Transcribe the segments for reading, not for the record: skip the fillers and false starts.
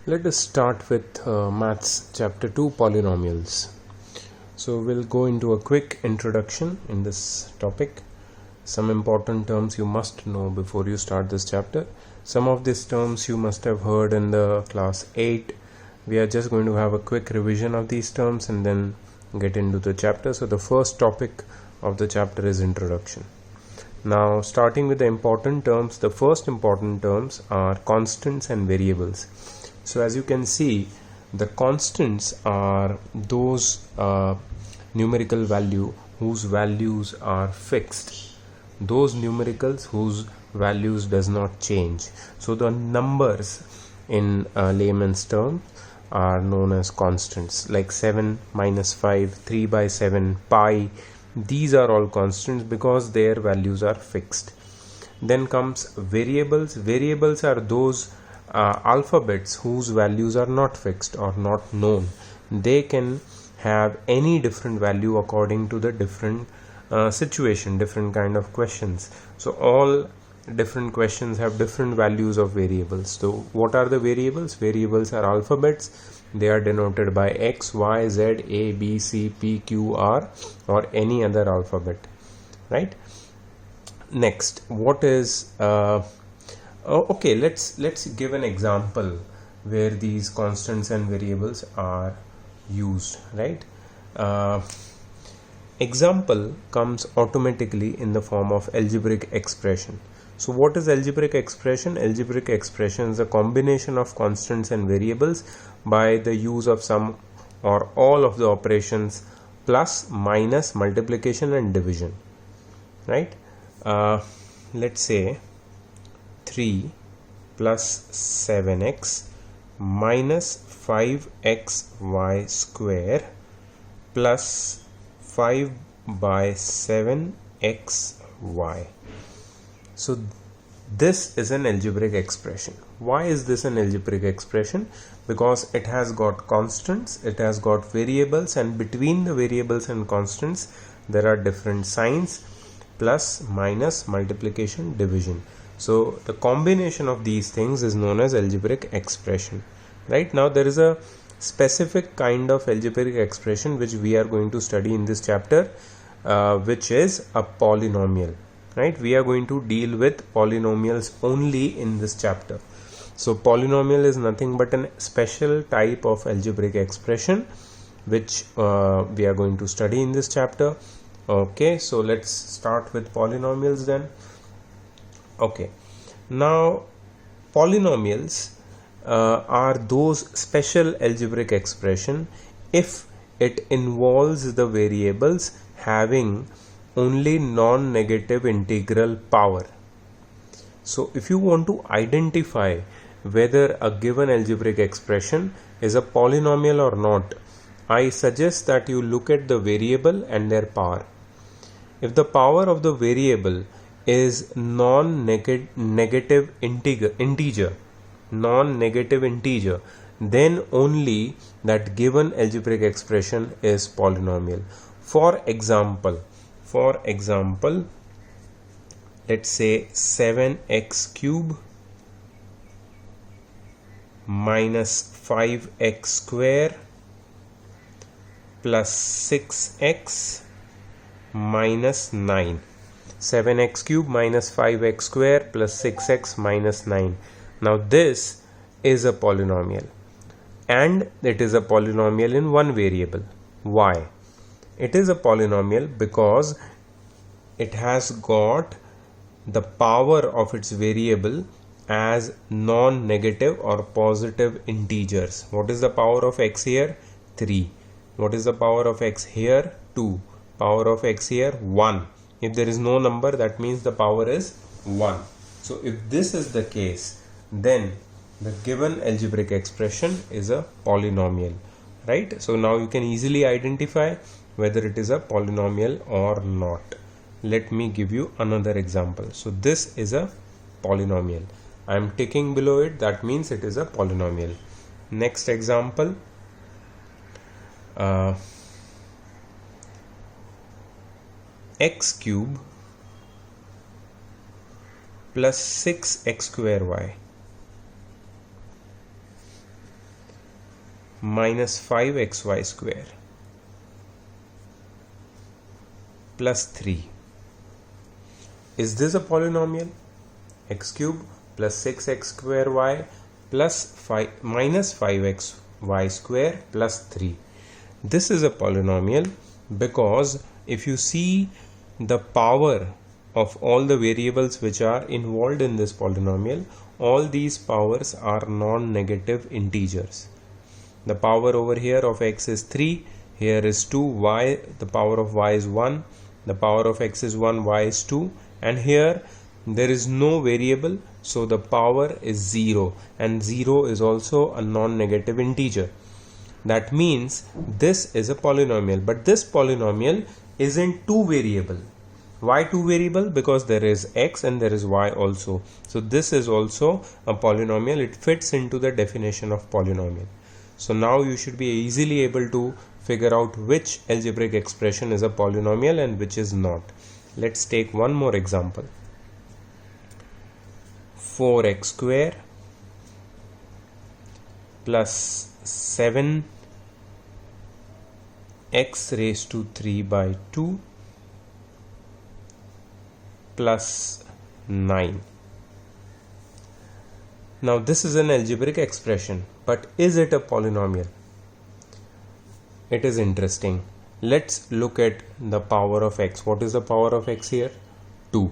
Let us start with Maths Chapter 2 Polynomials. So we'll go into a quick introduction in this topic. Some important terms you must know before you start this chapter. Some of these terms you must have heard in the class 8. We are just going to have a quick revision of these terms and then get into the chapter. So the first topic of the chapter is introduction. Now starting with the important terms, the first important terms are constants and variables. So as you can see, the constants are those numerical value whose values are fixed, those numericals whose values does not change. So the numbers in layman's term are known as constants, like 7 minus 5, 3 by 7, pi. These are all constants because their values are fixed. Then comes variables. Variables are those alphabets whose values are not fixed or not known. They can have any different value according to the different situation, different kind of questions. So all different questions have different values of variables. So what are the variables? Variables are alphabets. They are denoted by X, Y, Z, A, B, C, P, Q, R, or any other alphabet, right? Next, what is okay, let's give an example where these constants and variables are used, right? Example comes automatically in the form of algebraic expression. So what is algebraic expression? Algebraic expression is a combination of constants and variables by the use of some or all of the operations plus, minus, multiplication and division, right? Let's say 3 plus 7x minus 5xy square plus 5 by 7xy. So this is an algebraic expression. Why is this an algebraic expression? Because it has got constants, it has got variables, and between the variables and constants there are different signs: plus, minus, multiplication, division. So the combination of these things is known as algebraic expression. Right now there is a specific kind of algebraic expression which we are going to study in this chapter, which is a polynomial. Right, we are going to deal with polynomials only in this chapter. So polynomial is nothing but a special type of algebraic expression which we are going to study in this chapter. Okay, so let's start with polynomials then. Okay, now polynomials are those special algebraic expression if it involves the variables having only non-negative integral power. So if you want to identify whether a given algebraic expression is a polynomial or not, I suggest that you look at the variable and their power. If the power of the variable is non-negative integer, then only that given algebraic expression is polynomial. For example, let's say 7x cube minus 5x square plus 6x minus 9. 7x cube minus 5x square plus 6x minus 9. Now this is a polynomial, and it is a polynomial in one variable. Why? It is a polynomial because it has got the power of its variable as non-negative or positive integers. What is the power of x here? 3. What is the power of x here? 2. Power of x here? 1. If there is no number, that means the power is 1. So if this is the case, then the given algebraic expression is a polynomial, right? So now you can easily identify whether it is a polynomial or not. Let me give you another example. So this is a polynomial. I am ticking below it, that means it is a polynomial. Next example, x cube plus 6x square y. minus 5xy square plus 3. Is this a polynomial? X cube plus 6x square y plus 5 minus 5xy square plus 3. This is a polynomial because if you see the power of all the variables which are involved in this polynomial, all these powers are non-negative integers. The power over here of x is 3, here is 2, y, the power of y is 1, the power of x is 1, y is 2, and here there is no variable, so the power is 0, and 0 is also a non-negative integer. That means this is a polynomial, but this polynomial isn't two variable. Why two variable? Because there is x and there is y also. So this is also a polynomial. It fits into the definition of polynomial. So now you should be easily able to figure out which algebraic expression is a polynomial and which is not. Let's take one more example. 4x square plus 7x raised to 3 by 2 plus 9. Now this is an algebraic expression, but is it a polynomial? It is interesting. Let's look at the power of x. What is the power of x here? 2.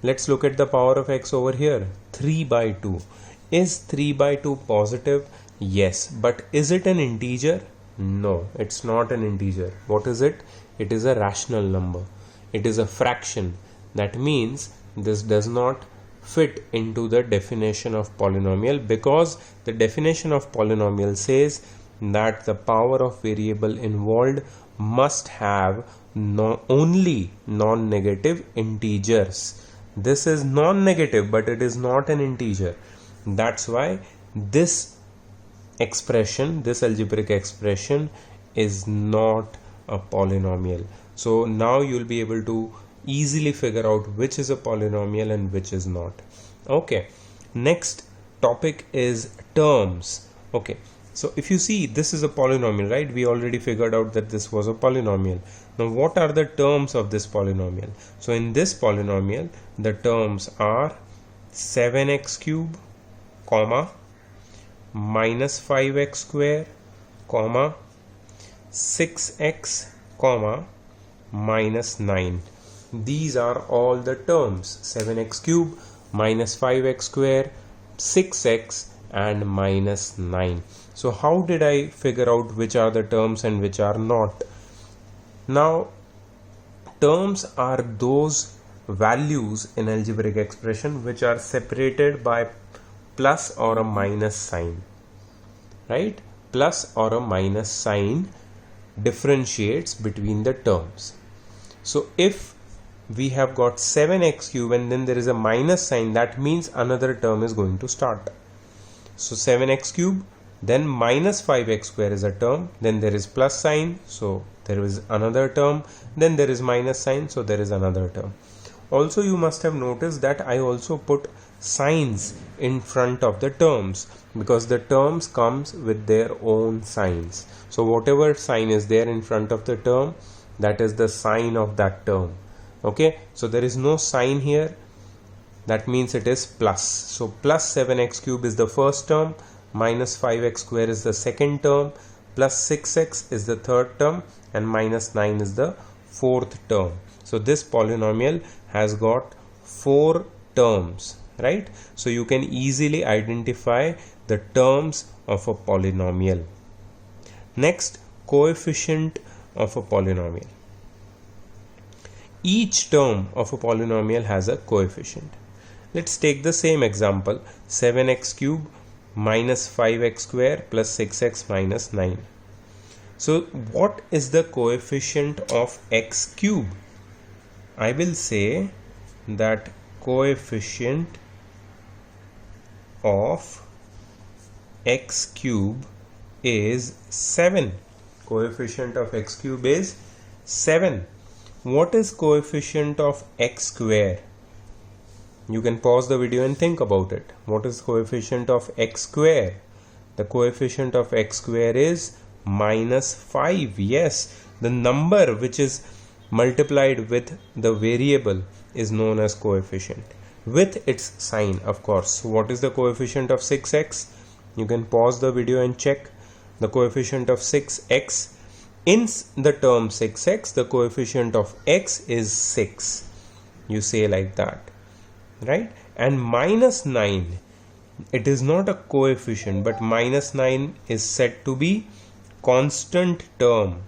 Let's look at the power of x over here. 3 by 2. Is 3 by 2 positive? Yes. But is it an integer? No, it's not an integer. What is it? It is a rational number. It is a fraction. That means this does not fit into the definition of polynomial, because the definition of polynomial says that the power of variable involved must have only non-negative integers. This is non-negative, but it is not an integer. That's why this expression, this algebraic expression, is not a polynomial. So now you'll be able to easily figure out which is a polynomial and which is not. Okay, next topic is terms. Okay, so if you see, this is a polynomial, right? We already figured out that this was a polynomial. Now what are the terms of this polynomial? So in this polynomial, the terms are 7x cube comma minus 5x square comma 6x comma minus 9. These are all the terms: 7x cube, minus 5x square, 6x and minus 9. So how did I figure out which are the terms and which are not? Now, terms are those values in algebraic expression which are separated by plus or a minus sign, right? Plus or a minus sign differentiates between the terms. So if we have got 7x cube and then there is a minus sign, that means another term is going to start. So 7x cube, then minus 5x square is a term, then there is plus sign, so there is another term, then there is minus sign, so there is another term. Also, you must have noticed that I also put signs in front of the terms, because the terms comes with their own signs. So whatever sign is there in front of the term, that is the sign of that term. Okay, so there is no sign here, that means it is plus. So plus 7x cube is the first term, minus 5x square is the second term, plus 6x is the third term, and minus 9 is the fourth term. So this polynomial has got 4 terms, right? So you can easily identify the terms of a polynomial. Next, coefficient of a polynomial. Each term of a polynomial has a coefficient. Let's take the same example, 7x cube minus 5x square plus 6x minus 9. So what is the coefficient of x cube? I will say that coefficient of x cube is 7. Coefficient of x cube is 7. What is coefficient of x square? You can pause the video and think about it. What is coefficient of x square? The coefficient of x square is minus 5. Yes, the number which is multiplied with the variable is known as coefficient with its sign, of course. What is the coefficient of 6x? You can pause the video and check. The coefficient of 6x, in the term 6x, the coefficient of x is 6. You say like that, right? And minus 9, it is not a coefficient, but minus 9 is said to be constant term.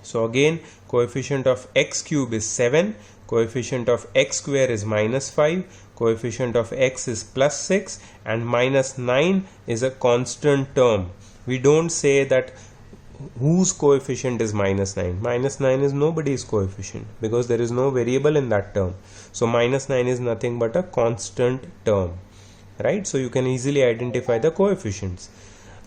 So again, coefficient of x cube is 7, coefficient of x square is minus 5, coefficient of x is plus 6, and minus 9 is a constant term. We don't say that whose coefficient is minus 9. Minus 9 is nobody's coefficient because there is no variable in that term. So minus 9 is nothing but a constant term, right? So you can easily identify the coefficients.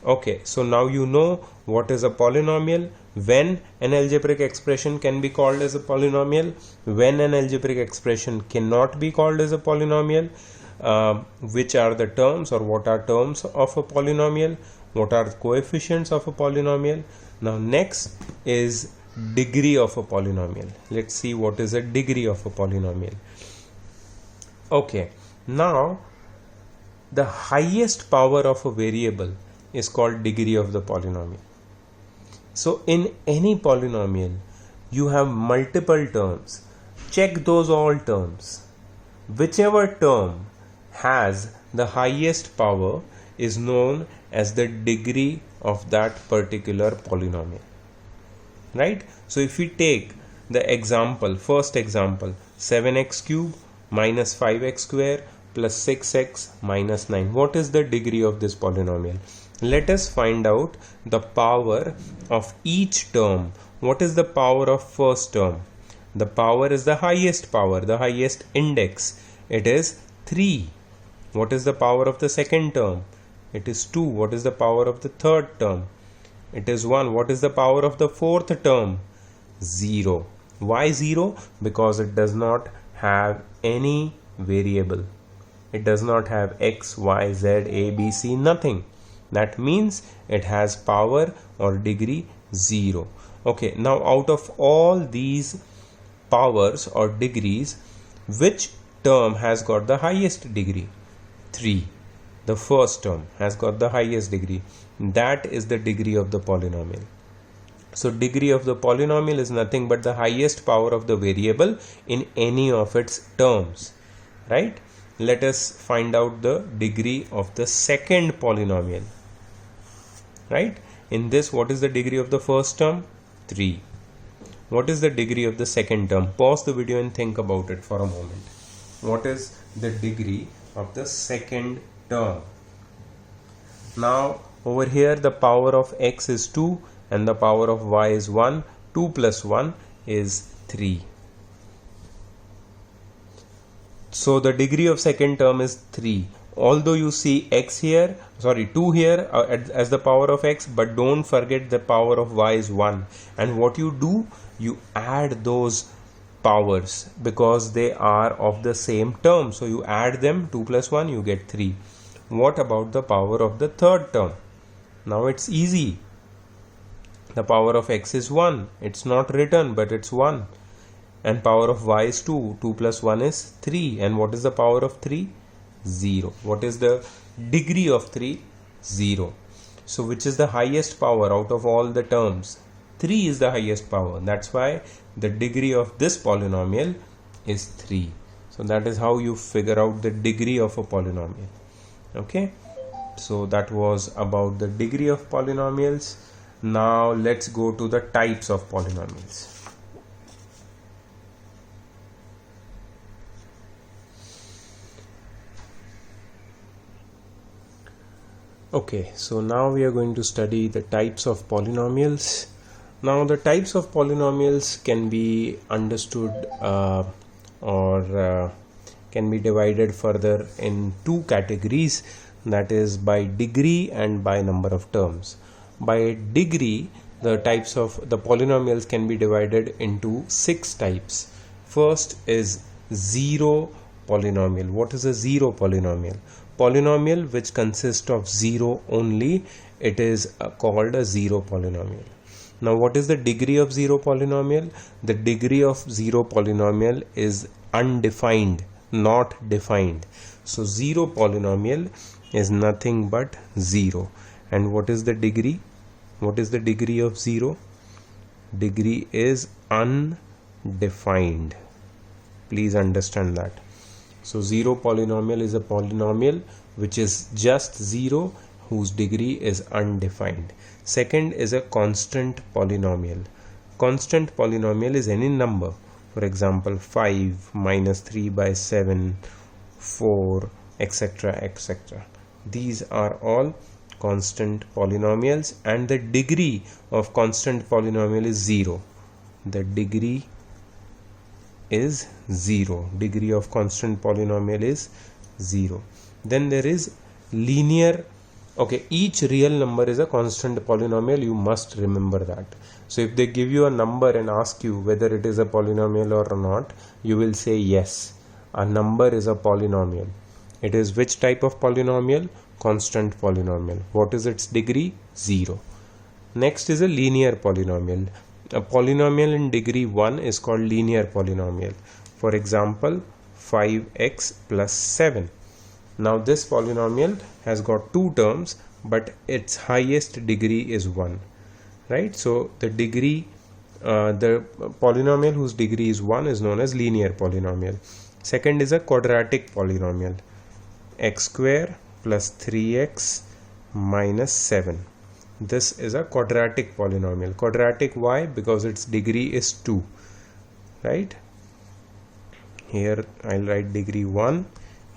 Okay, so now you know what is a polynomial, when an algebraic expression can be called as a polynomial, when an algebraic expression cannot be called as a polynomial, which are the terms or what are terms of a polynomial, what are the coefficients of a polynomial. Now next is degree of a polynomial. Let's see what is a degree of a polynomial. Okay, now the highest power of a variable is called degree of the polynomial. So in any polynomial you have multiple terms. Check those all terms. Whichever term has the highest power is known as the degree of that particular polynomial, right? So if we take the example, first example, 7x cube minus 5x square plus 6x minus 9, what is the degree of this polynomial? Let us find out the power of each term. What is the power of first term? The power is the highest power, the highest index. It is 3. What is the power of the second term? It is 2. What is the power of the third term? It is 1. What is the power of the fourth term? 0. Why 0? Because it does not have any variable. It does not have x, y, z, a, b, c, nothing. That means it has power or degree 0. Okay, now out of all these powers or degrees, which term has got the highest degree? 3. The first term has got the highest degree. That is the degree of the polynomial. So degree of the polynomial is nothing but the highest power of the variable in any of its terms, right? Let us find out the degree of the second polynomial, right? In this, what is the degree of the first term? 3. What is the degree of the second term? Pause the video and think about it for a moment. What is the degree of the second term? Now over here the power of x is 2 and the power of y is 1. 2 plus 1 is 3. So the degree of second term is 3. Although you see x here, 2 here as the power of x, but don't forget the power of y is 1. And what you do, you add those powers because they are of the same term. So you add them, 2 plus 1, you get 3. What about the power of the third term? Now it's easy. The power of x is 1. It's not written, but it's 1. And power of y is 2. 2 plus 1 is 3. And what is the power of 3? 0. What is the degree of 3? 0. So which is the highest power out of all the terms? 3 is the highest power. That's why the degree of this polynomial is 3. So that is how you figure out the degree of a polynomial. Okay. So that was about the degree of polynomials. Now let's go to the types of polynomials. Okay, so now we are going to study the types of polynomials. Now the types of polynomials can be understood or can be divided further in two categories, that is by degree and by number of terms. By degree, the types of the polynomials can be divided into 6 types. First is 0, polynomial. What is a zero polynomial? Polynomial which consists of zero only, it is called a zero polynomial. Now what is the degree of zero polynomial? The degree of zero polynomial is undefined, not defined. So zero polynomial is nothing but 0. And what is the degree? What is the degree of 0? Degree is undefined. Please understand that. So zero polynomial is a polynomial which is just 0, whose degree is undefined. Second is a constant polynomial. Constant polynomial is any number. For example, 5, minus 3 by 7, 4, etc. etc. These are all constant polynomials, and the degree of constant polynomial is 0. The degree is 0. Degree of constant polynomial is 0. Then there is linear. Okay, each real number is a constant polynomial. You must remember that. So if they give you a number and ask you whether it is a polynomial or not, you will say yes. A number is a polynomial. It is which type of polynomial? Constant polynomial. What is its degree? 0. Next is a linear polynomial. A polynomial in degree 1 is called linear polynomial. For example, 5x plus 7. Now this polynomial has got two terms, but its highest degree is 1. Right? So the degree, the polynomial whose degree is 1 is known as linear polynomial. Second is a quadratic polynomial. X square plus 3x minus 7. This is a quadratic polynomial. Quadratic, why? Because its degree is 2. Right? Here I'll write degree 1.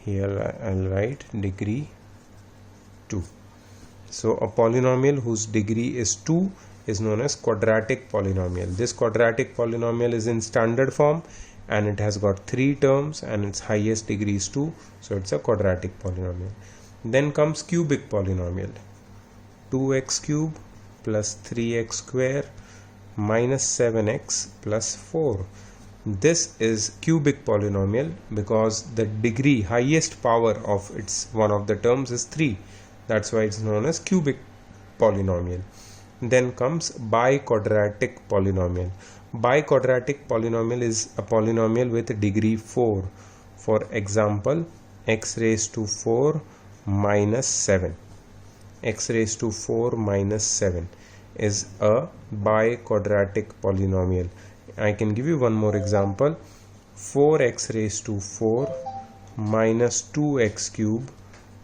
Here I'll write degree 2. So a polynomial whose degree is 2 is known as quadratic polynomial. This quadratic polynomial is in standard form and it has got 3 terms and its highest degree is 2. So it's a quadratic polynomial. Then comes cubic polynomial. 2x cube plus 3x square minus 7x plus 4. This is cubic polynomial because the degree, highest power of its one of the terms is 3. That's why it's known as cubic polynomial. Then comes biquadratic polynomial. Biquadratic polynomial is a polynomial with degree 4. For example, x raised to 4 minus 7. X raised to 4 minus 7 is a biquadratic polynomial. I can give you one more example. 4x raised to 4 minus 2x cube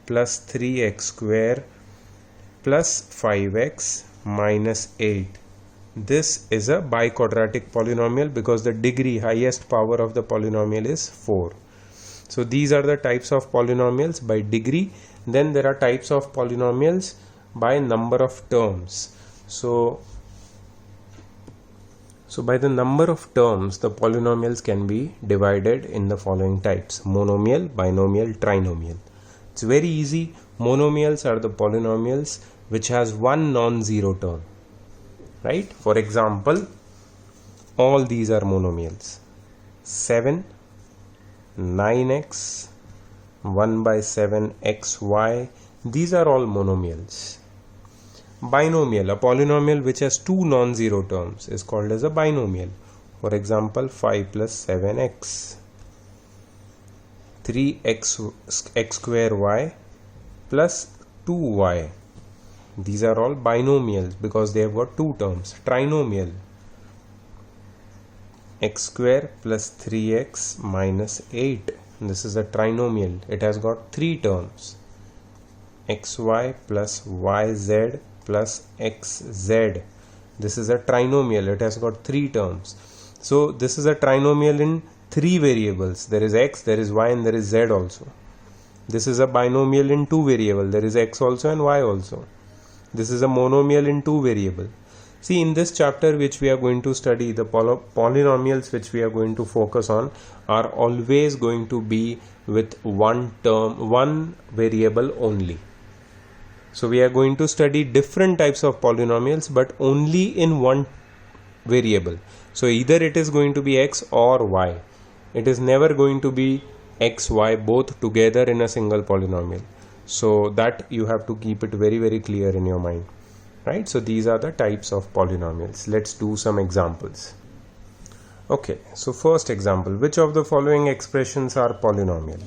plus 3x square plus 5x minus 8. This is a biquadratic polynomial because the degree, highest power of the polynomial is 4. So these are the types of polynomials by degree. Then there are types of polynomials by number of terms. So by the number of terms, the polynomials can be divided in the following types: monomial, binomial, trinomial. It's very easy. Monomials are the polynomials which has one non-zero term. Right? For example, all these are monomials. 7, 9x, 1 by 7 xy, these are all monomials. Binomial, a polynomial which has two non-zero terms, is called as a binomial. For example, 5 plus 7x, 3x x square y plus 2y. These are all binomials because they have got two terms. Trinomial, x square plus 3x minus 8. This is a trinomial. It has got three terms: xy plus yz plus xz. This is a trinomial. It has got three terms. So this is a trinomial in three variables. There is x, there is y, and there is z also. This is a binomial in two variables. There is x also and y also. This is a monomial in two variables. See, in this chapter which we are going to study, the polynomials which we are going to focus on are always going to be with one term, one variable only. So we are going to study different types of polynomials but only in one variable. So either it is going to be x or y. It is never going to be x, y both together in a single polynomial. So that you have to keep it very clear in your mind, right? So these are the types of polynomials. Let's do some examples. Okay, so first example, which of the following expressions are polynomial?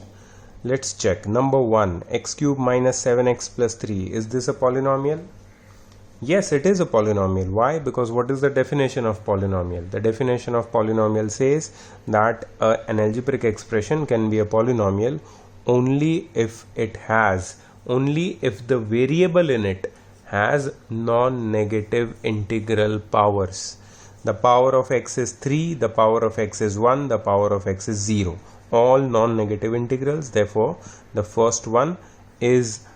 Let's check. Number 1, x cube minus 7x plus 3. Is this a polynomial? Yes, it is a polynomial. Why? Because what is the definition of polynomial? The definition of polynomial says that an algebraic expression can be a polynomial only if the variable in it has non-negative integral powers. The power of x is 3, the power of x is 1, the power of x is 0. All non-negative integrals. Therefore, the first one is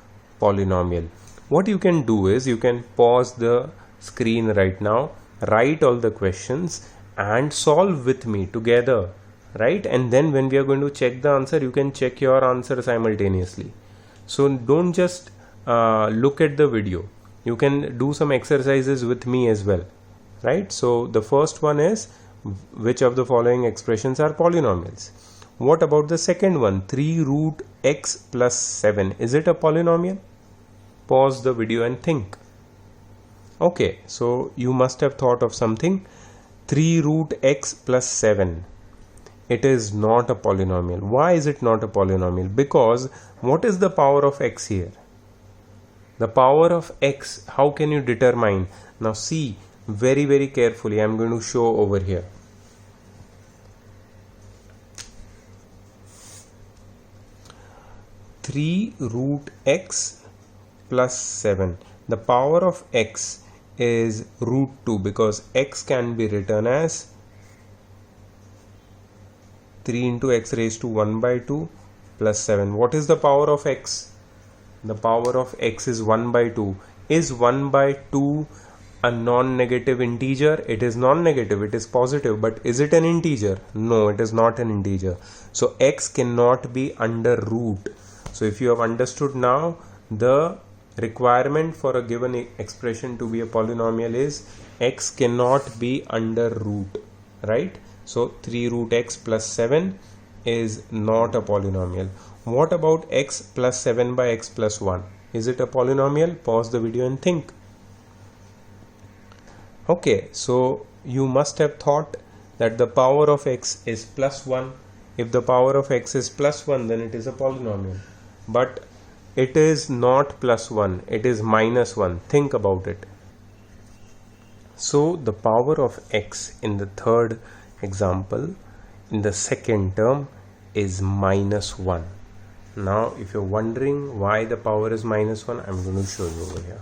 polynomial. What you can do is you can pause the screen right now, write all the questions and solve with me together, right? And then when we are going to check the answer, you can check your answer simultaneously. So don't just look at the video. You can do some exercises with me as well, right? So the first one is, which of the following expressions are polynomials? What about the second one, 3 root x plus 7? Is it a polynomial? Pause the video and think. Okay, so you must have thought of something. 3 root x plus 7. It is not a polynomial. Why is it not a polynomial? Because what is the power of x here? The power of x, how can you determine? Now see very carefully. I am going to show over here. Three root x plus 7. The power of x is root 2 because x can be written as 3 into x raised to 1 by 2 plus 7. What is the power of x? The power of x is 1 by 2. Is 1 by 2 a non-negative integer? It is non-negative, it is positive, but is it an integer? No, it is not an integer. So x cannot be under root. So if you have understood now, the requirement for a given expression to be a polynomial is x cannot be under root, right? So 3 root x plus 7 is not a polynomial. What about x plus 7 by x plus 1? Is it a polynomial? Pause the video and think. Okay, so you must have thought that the power of x is plus 1. If the power of x is plus 1, then it is a polynomial. But it is not plus 1, it is minus 1. Think about it. So the power of x in the third example, in the second term, is minus 1. Now if you're wondering why the power is minus 1, I'm going to show you over here.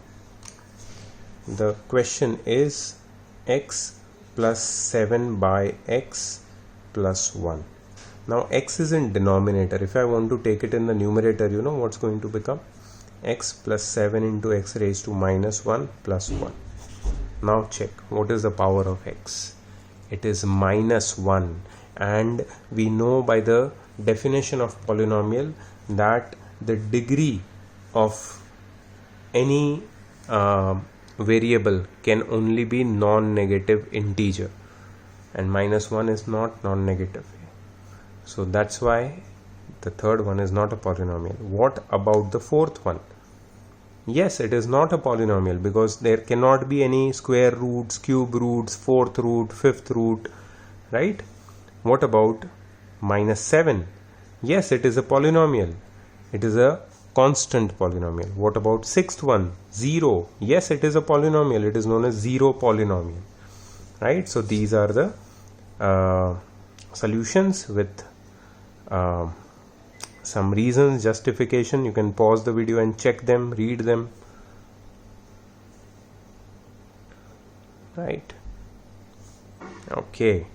The question is x plus 7 by x plus 1. Now x is in denominator. If I want to take it in the numerator, you know what's going to become? X plus 7 into x raised to minus 1 plus 1. Now check, what is the power of x? It is minus 1, and we know by the definition of polynomial that the degree of any variable can only be non-negative integer, and minus 1 is not non-negative. So that's why the third one is not a polynomial. What about the fourth one? Yes, it is not a polynomial because there cannot be any square roots, cube roots, fourth root, fifth root, right? What about minus 7? Yes, it is a polynomial. It is a constant polynomial. What about sixth one? 0. Yes, it is a polynomial. It is known as zero polynomial, right? So these are the solutions with some reasons, justification. You can pause the video and check them, read them, right? Okay,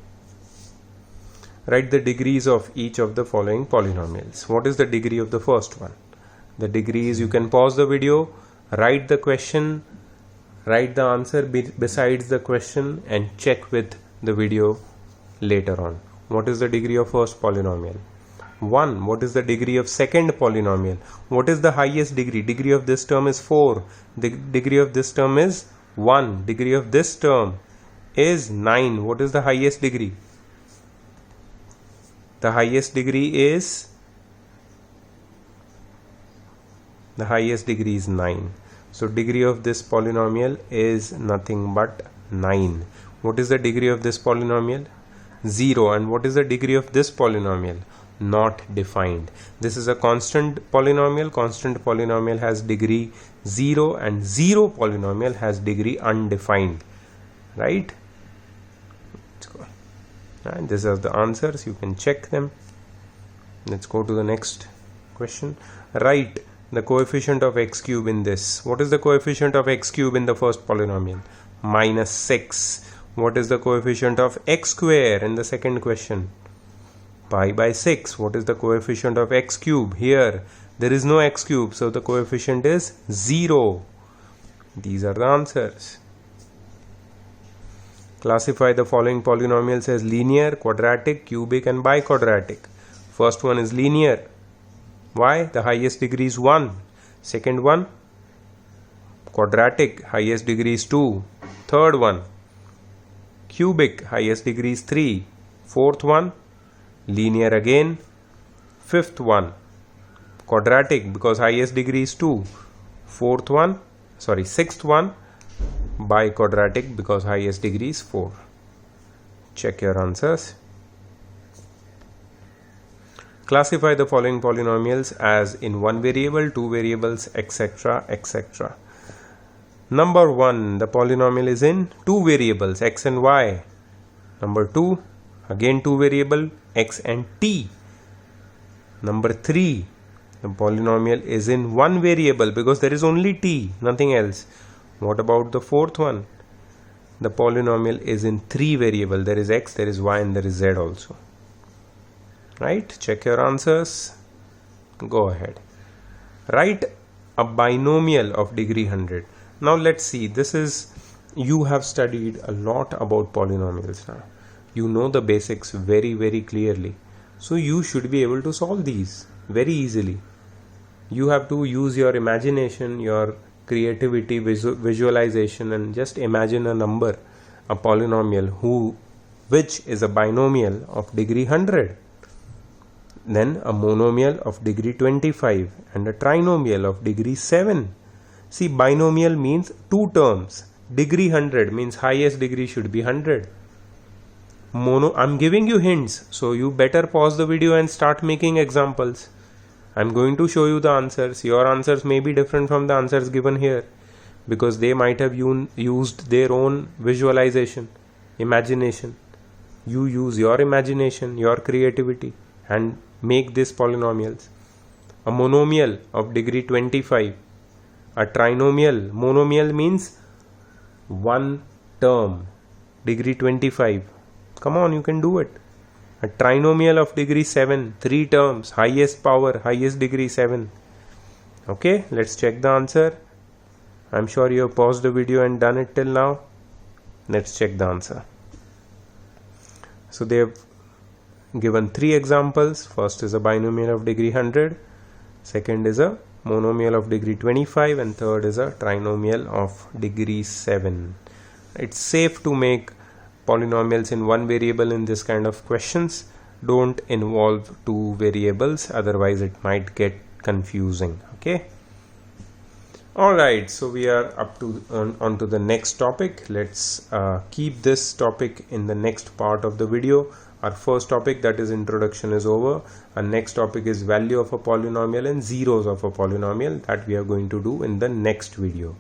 write the degrees of each of the following polynomials. What is the degree of the first one? The degree is, you can pause the video, write the question, write the answer besides the question, and check with the video later on. What is the degree of first polynomial? 1. What is the degree of second polynomial? What is the highest degree? Degree of this term is 4. The degree of this term is 1. Degree of this term is 9. What is the highest degree? The highest degree is The highest degree is 9. So degree of this polynomial is nothing but 9. What is the degree of this polynomial? 0. And what is the degree of this polynomial? Not defined. This is a constant polynomial. Constant polynomial has degree 0 and 0 polynomial has degree undefined. Right? Let's go. And these are the answers. You can check them. Let's go to the next question. Write the coefficient of x cube in this. What is the coefficient of x cube in the first polynomial? -6. What is the coefficient of x square in the second question? Pi by 6. What is the coefficient of x cube? Here there is no x cube, so the coefficient is 0. These are the answers. Classify the following polynomials as linear, quadratic, cubic and biquadratic. First one is linear. Why? The highest degree is 1. Second one, quadratic, highest degree is 2. Third one, cubic, highest degree is 3. Fourth one, linear again. Fifth one, quadratic, because highest degree is 2. Sixth one, biquadratic, because highest degree is 4. Check your answers. Classify the following polynomials as in 1 variable, 2 variables, etc., etc. Number 1, the polynomial is in 2 variables, x and y. Number 2, again 2 variable, x and t. Number 3, the polynomial is in 1 variable because there is only t, nothing else. What about the fourth one? The polynomial is in 3 variable, there is x, there is y and there is z also. Right? Check your answers. Go ahead. Write a binomial of degree 100. Now let's see. You have studied a lot about polynomials now. You know the basics very, very clearly. So you should be able to solve these very easily. You have to use your imagination, your creativity, visualization, and just imagine a number, a polynomial which is a binomial of degree 100. Then a monomial of degree 25 and a trinomial of degree 7. See, binomial means 2 terms. Degree 100 means highest degree should be 100. I'm giving you hints, so you better pause the video and start making examples. I'm going to show you the answers. Your answers may be different from the answers given here because they might have used their own visualization, imagination. You use your imagination, your creativity and make these polynomials. A monomial of degree 25. A trinomial. Monomial means 1 term. Degree 25. Come on, you can do it. A trinomial of degree 7. 3 terms. Highest power. Highest degree 7. Okay, let's check the answer. I'm sure you have paused the video and done it till now. Let's check the answer. So they have given 3 examples. First is a binomial of degree 100, second is a monomial of degree 25 and third is a trinomial of degree 7. It's safe to make polynomials in 1 variable in this kind of questions. Don't involve 2 variables, otherwise it might get confusing. Okay. Alright, so we are on to the next topic. Let's keep this topic in the next part of the video. Our first topic, that is introduction, is over. Our next topic is value of a polynomial and zeros of a polynomial, that we are going to do in the next video.